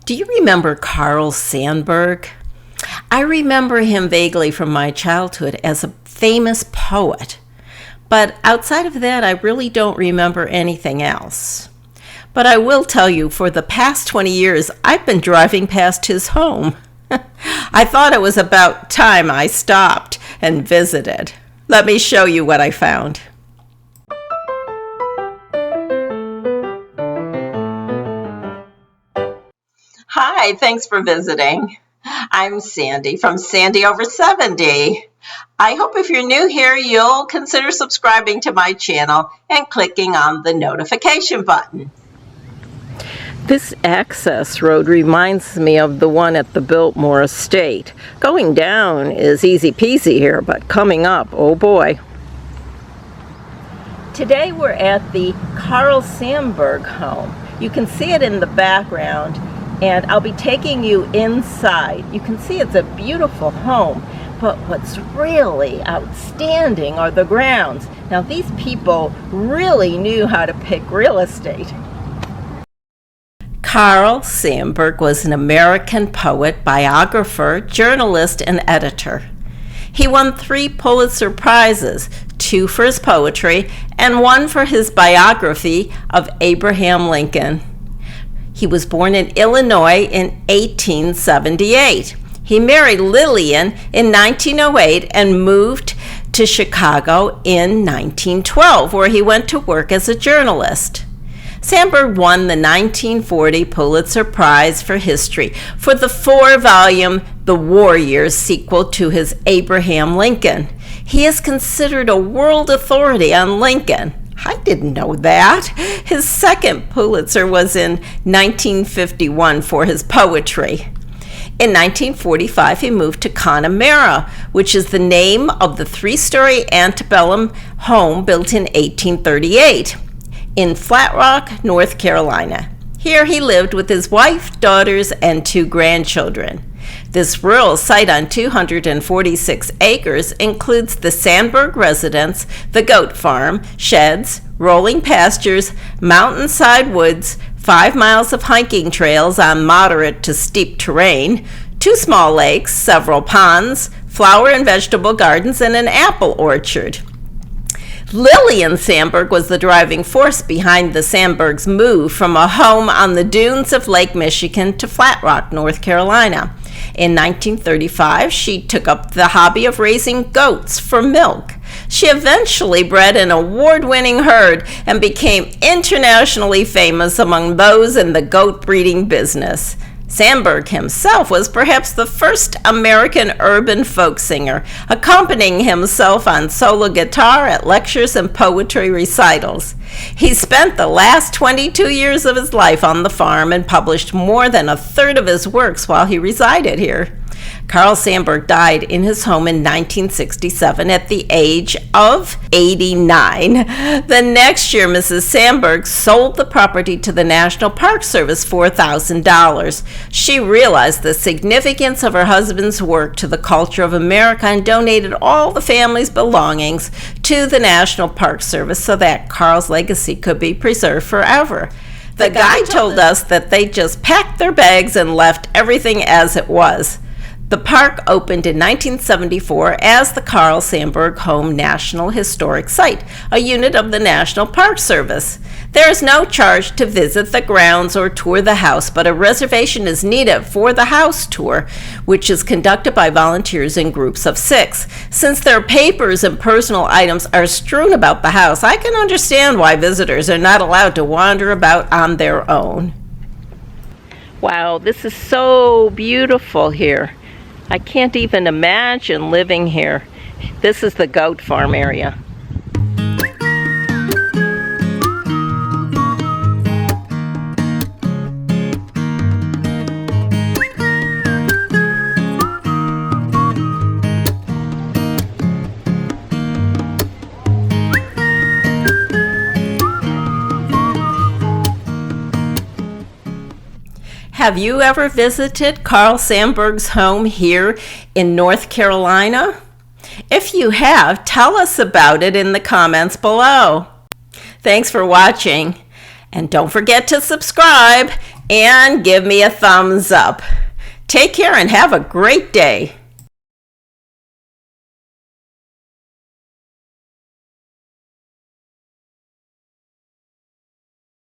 Do you remember Carl Sandburg? I remember him vaguely from my childhood as a famous poet, but outside of that, I really don't remember anything else. But I will tell you, for the past 20 years, I've been driving past his home. I thought it was about time I stopped and visited. Let me show you what I found. Hi, thanks for visiting. I'm Sandy from Sandy Over 70. I hope if you're new here, you'll consider subscribing to my channel and clicking on the notification button. This access road reminds me of the one at the Biltmore Estate. Going down is easy peasy here, but coming up, oh boy. Today we're at the Carl Sandburg home. You can see it in the background, and I'll be taking you inside. You can see it's a beautiful home, but what's really outstanding are the grounds. Now, these people really knew how to pick real estate. Carl Sandburg was an American poet, biographer, journalist, and editor. He won 3 Pulitzer Prizes, 2 for his poetry and 1 for his biography of Abraham Lincoln. He was born in Illinois in 1878. He married Lilian in 1908 and moved to Chicago in 1912, where he went to work as a journalist. Sandburg won the 1940 Pulitzer Prize for History for the 4-volume The War Years sequel to his Abraham Lincoln. He is considered a world authority on Lincoln. I didn't know that. His second Pulitzer was in 1951 for his poetry. In 1945, he moved to Connemara, which is the name of the 3-story antebellum home built in 1838 in Flat Rock, North Carolina. Here he lived with his wife, daughters, and 2 grandchildren. This rural site on 246 acres includes the Sandburg residence, the goat farm, sheds, rolling pastures, mountainside woods, 5 miles of hiking trails on moderate to steep terrain, 2 small lakes, several ponds, flower and vegetable gardens, and an apple orchard. Lilian Sandburg was the driving force behind the Sandburgs' move from a home on the dunes of Lake Michigan to Flat Rock, North Carolina. In 1935, she took up the hobby of raising goats for milk. She eventually bred an award-winning herd and became internationally famous among those in the goat breeding business. Sandburg himself was perhaps the first American urban folk singer, accompanying himself on solo guitar at lectures and poetry recitals. He spent the last 22 years of his life on the farm and published more than 1/3 of his works while he resided here. Carl Sandburg died in his home in 1967 at the age of 89. The next year, Mrs. Sandburg sold the property to the National Park Service for $1,000. She realized the significance of her husband's work to the culture of America and donated all the family's belongings to the National Park Service so that Carl's legacy could be preserved forever. The guide told us that they just packed their bags and left everything as it was. The park opened in 1974 as the Carl Sandburg Home National Historic Site, a unit of the National Park Service. There is no charge to visit the grounds or tour the house, but a reservation is needed for the house tour, which is conducted by volunteers in groups of 6. Since their papers and personal items are strewn about the house, I can understand why visitors are not allowed to wander about on their own. Wow, this is so beautiful here. I can't even imagine living here. This is the goat farm area. Have you ever visited Carl Sandburg's home here in North Carolina? If you have, tell us about it in the comments below. Thanks for watching, and don't forget to subscribe and give me a thumbs up. Take care and have a great day.